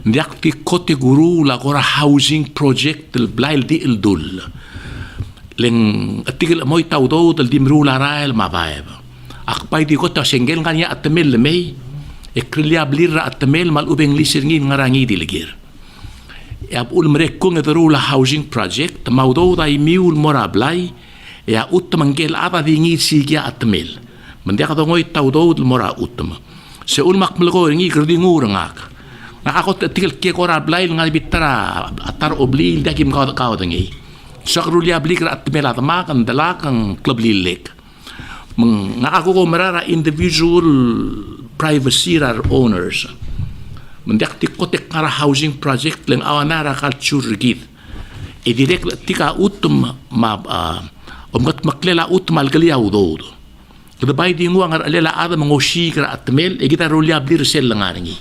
hindi akti kote guru la kora housing project del blail di ildul leng atigil moy tawdo del dimru la rael mabaeb akpay di kota sengel kanya atemel may ekrilia blira atemel mal ubeng lisirngin ngarangi diligir yab ul mrekku ngedru la housing project mawdo dai miul mora blay ya utmanggel apa dingi sigya atmel mendia ka dongoy tawdo mora utma se ul makmel ko ngi gerdi ngurangak nakakot tikil ke kora blail ngal bitara atar oblil dakim ka dangi sakrulia blik atmel atma kan dalakang club lilek nakako ko marara individual privacy rar owners mendia tikotek kara housing project leng awanara culture git e direct tika utma ma kat maklela utmal galiaw do kada bay di ngo ngar alela ada mangoshi kra atmel e kita rolia blir sel ngaringi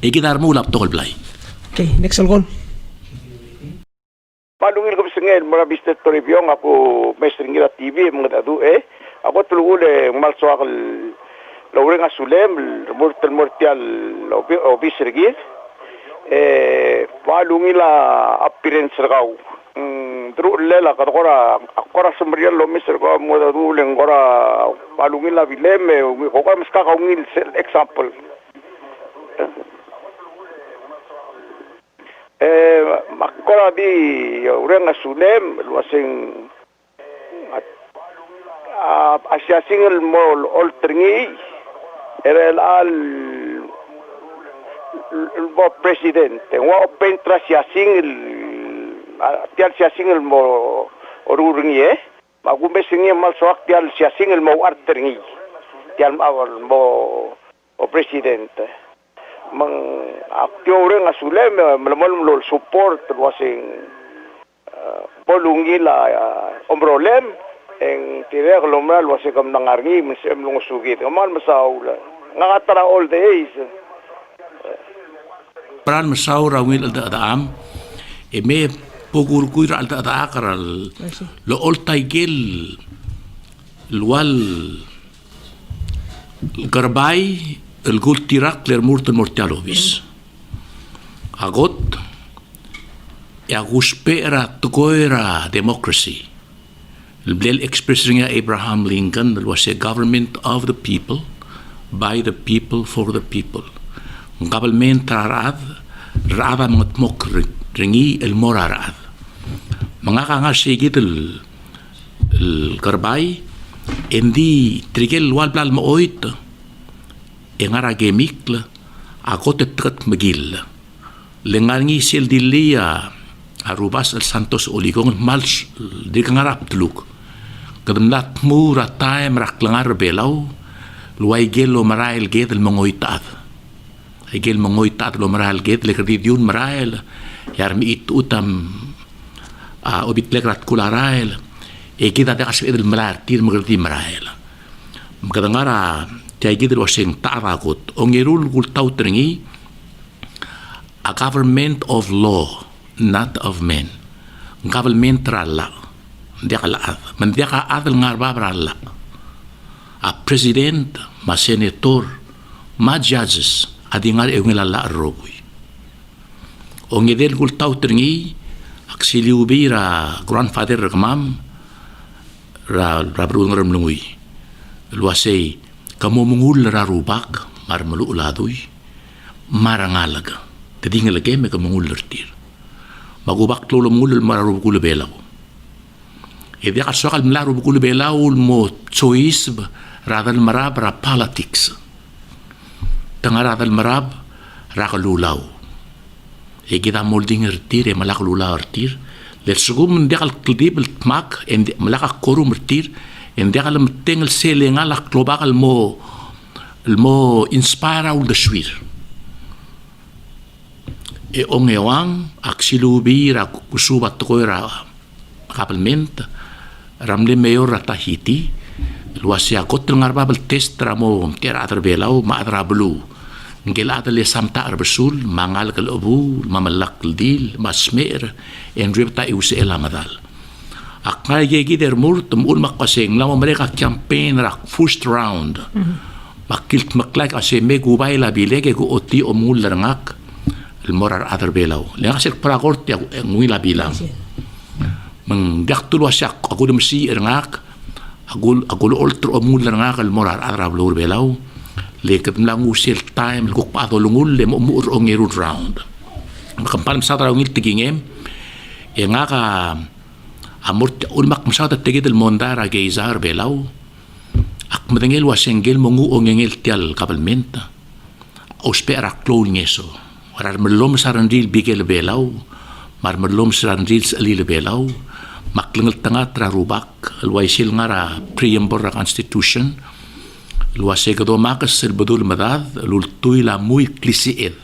e kita mulap tol blay Okay, next algon. Malungil ko singel mura Mr. Toribio nga po mestringira TV mga adu ako tulugule malso akal lawre nga sulem mortial obisrigit malungila appearance ragaw Dru lela kora semrian lo mister ko mo da duleng kora palungin la vileme ko ka miska ka ungil example makora di urang asunem wasing asya single mall alterngi erel al president wa open trasya single tial sia single mo orurungi magumbe singi mal soak tial sia single mo arterngi tial awal mo o president mang aktyo ring asule malamol lol support wasing polungi la ombrolem eng tire global wasing kam nangarngi mesem lungo sugit kaman masaula ngatara all days peran masaura wil daam me pogur kuira alta akaral lo oltay gel lual garbay el gul tirak ler murten mortialobis agot aguspera tukoira democracy el blel expressing Abraham Lincoln that was a government of the people by the people for the people government rarad matmok ringi el morarad mga kangasigit el garbay hindi trigel walblal mooit engara gemikl agot etkat magil lengangi sil dilia arubas el santos oligong mals di kangarap tluk kadamlat mura time raklangar belaw luay gelo marail ged el mongoitad ay gel mongoitad lo marail ged le kredidyun marail yarmi utam obitlegrat kularail e kita de kasih el marar tir magerti marail makadangara tay gid wasing tarakot ongirul gul tautrengi a government of law not of men government ralla diakala man diaka adal ngarba ralla a president ma senator ma judges adingar eungilala rogoy ongedel gul tautrengi aksiliubi ra grandfather ramam ra brun ramlungui luasay kamu mungul ra rubak mar maluuladoy marangalaga tadingalagay me kamungul lertir magubak lolo mungul mararubukul belaw edi kasokal mlarubukul belaw mo choice radal marab ra politics. Tanga radal marab ra kalulaw. E kita molding ertir e malak lulaw ertir. Le segum ndekal kldib tmak en malak korum ertir en dekal mtengel selenga la global mo inspire ul de swir. E ongewang aksilubi ra kusuba toira kapelment ramle mayor ra Tahiti luasia kotel ngarbabel test ramo tiara terbelau ma adra blu ngela le samta arbesul mangal kal obu mamalak dil masmer en ribta usela madal akay yegi der murtum ul makaseng lama mereka campaign rak first round makilt maklak ase megubay la bilege go oti omul langak el morar aterbelau le asik prakort ya ngwila bilang meng daktul wasak aku demsi erngak agul ultra omul langak el morar aterbelau belau le ketlang usil time ko pato lungul le mo ongerud round kampal satra ngil tigingem e ngaka amort ulmak masata tigit el mondara geizar belau ak madengel wasengel mongu ongengel tial kapalmenta ospera klon ngeso warar melom sarandil bigel belau mar melom sarandil salil belau maklengel tanga trarubak alwaisil ngara preamble constitution luase kado makas el badul madad lultui la muy klisied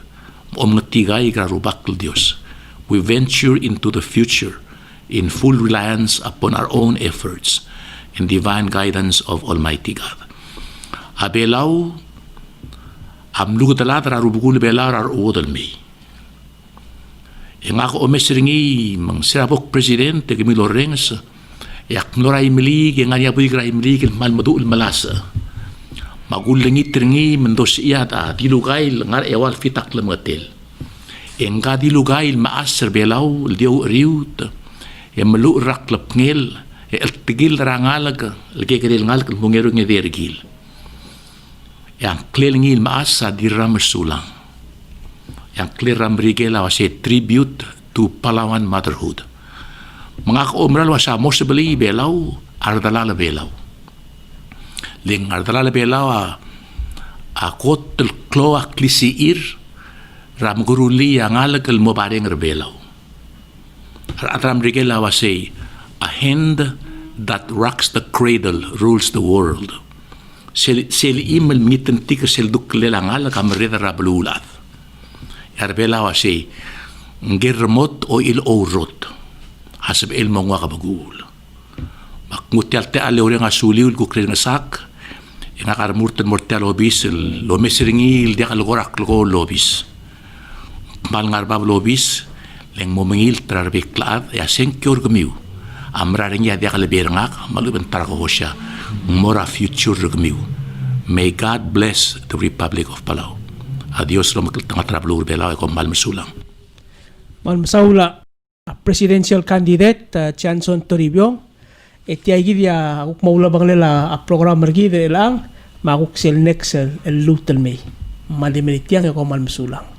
omnatigai grarubak Dios. We venture into the future in full reliance upon our own efforts and divine guidance of Almighty God. Abelau amlugdalat rarubugul belar ar odalmi. Yang ako omesringi mang sirabok presidente Camilo Rengs yak mloray milig yang anya buy gray milig mal madul malasa. Magulangi tringi mendos iata dilugail ngar ewal fitak lematel engka dilugail maasser belau diu riut melu rak lepngel el tigil rangalag lege geril ngal mungeru ngedergil yang klelngil maasa diram sulang yang kleram rigela was a tribute to Palawan motherhood mangak omral wasa mosbeli belau ardalala belau ling ardalala belau a kotel kloa klisiir ram guruli yang alakal mo bareng belau ram rigela was a hand that rocks the cradle rules the world sel imel miten tika sel duklela ngala kamreda rablulat yarbela was a ngermot o il orot hasab el mongwa kabagul makmutial te ale orang asuliul kukren sak nga karmurten mortal lobis lo mesringi dia kalgorak lo lobis mal ngarbab lobis leng momengil trarbeklat ya senkyor gemiu amraring ya dia kalberngak malu bentar ko hosya mora future gemiu. May God bless the Republic of Palau. Adios lo makitang trablo belau ko mal masulang mal masaula presidential candidate Chanson Toribio etiagi dia akuk maula banglela a program mergi de lang makuk sel next el lutel mei mali menitiang ko mal masulang